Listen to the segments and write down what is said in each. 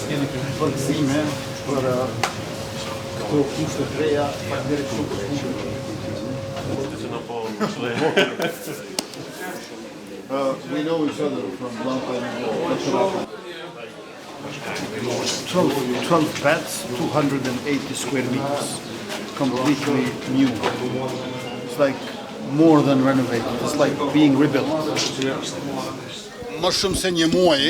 Keni përgëzime për këto kushte të reja, faleminderit shumë për we know each other from long time ago. 12 beds, 280 square meters, completely new. It's like more than renovated, it's like being rebuilt. Më shumë se një muaj,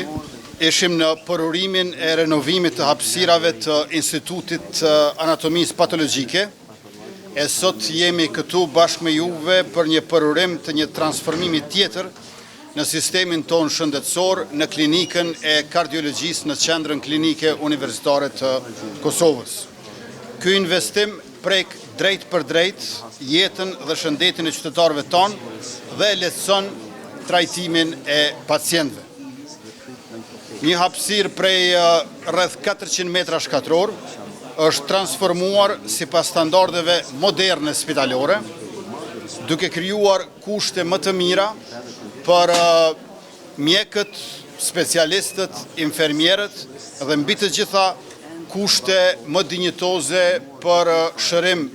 ishim në përurimin e renovimit të hapësirave të Institutit Anatomisë Patologjike, e sot jemi këtu bashkë me juve për një përurim të një transformimi tjetër në sistemin tonë shëndetësor në klinikën e kardiologjisë në qendrën klinike universitare të Kosovës. Ky investim prek drejt për drejt jetën dhe shëndetin e qytetarëve tonë dhe lehtëson trajtimin e pacientëve. Një hapësirë prej rreth 400 metra shkatror është transformuar sipas standardeve moderne spitalore, duke krijuar kushte më të mira për mjekët, specialistët, infermierët dhe mbi të gjitha kushte më dinjitoze për shërim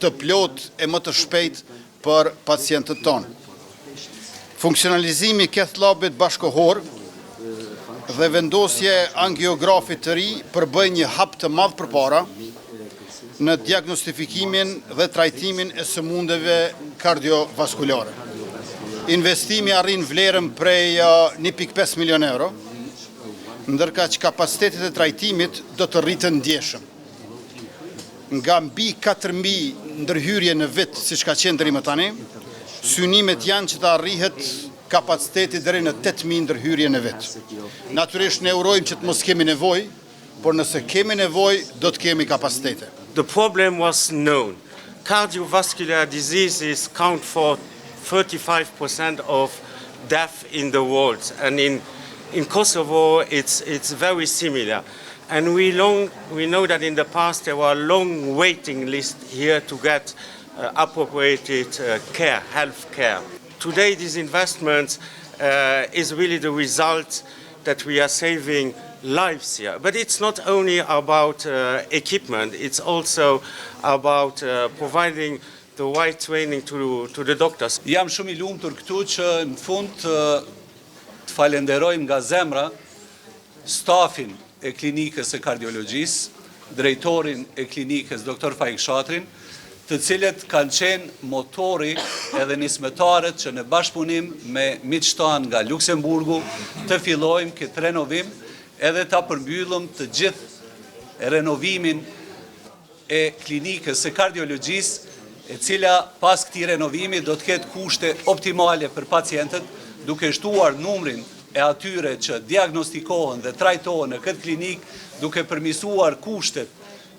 të plot e më të shpejt për pacientët tonë. Funksionalizimi cath labit bashkohor dhe vendosje angiografit të ri përbëjnë një hap të madh përpara në diagnostifikimin dhe trajtimin e sëmundjeve kardiovaskulare. Investimi arrin vlerën prej 1.5 milion euro, ndërka që kapacitetet e trajtimit do të rritën ndjeshëm. Nga mbi 4.000 ndërhyrje në vit, siç ka qenë deri më tani, synimet janë që të arrihet kapaciteti deri në 8.000 ndërhyrje në vit. Natyrisht ne urojmë që të mos kemi nevojë, por nëse kemi nevojë, do të kemi kapacitete. The problem was known. Cardiovascular diseases count for 35% of death in the world, and in Kosovo it's very similar. And we know that in the past there were long waiting lists here to get appropriated care, health care. Today this investment is really the result that we are saving lives here. But it's not only about equipment, it's also about providing the right training to the doctors. Jam shumë I lumtur këtu që në fund të falenderojmë nga zemra stafin e klinikës së kardiologjisë, drejtorin e klinikës Dr. Faik Shatrin, të cilët kanë qenë motori edhe nismetarët që në bashkëpunim me miqtan nga Luksemburgu të fillojmë këtë renovim edhe ta përmbyllëm të gjithë renovimin e klinikës së kardiologjisë, e cila pas këtij renovimi do të ketë kushte optimale për pacientët, duke shtuar numrin e atyre që diagnostikohen dhe trajtohen në këtë klinik, duke përmirësuar kushtet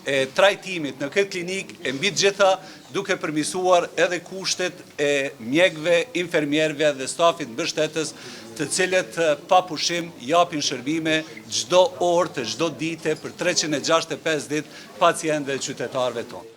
e trajtimit në këtë klinik, e mbi të gjitha duke përmirësuar edhe kushtet e mjekëve, infermierëve dhe stafit mbështetës, të cilët pa pushim japin shërbime çdo orë të çdo dite për 365 ditë pacientëve dhe qytetarëve tonë.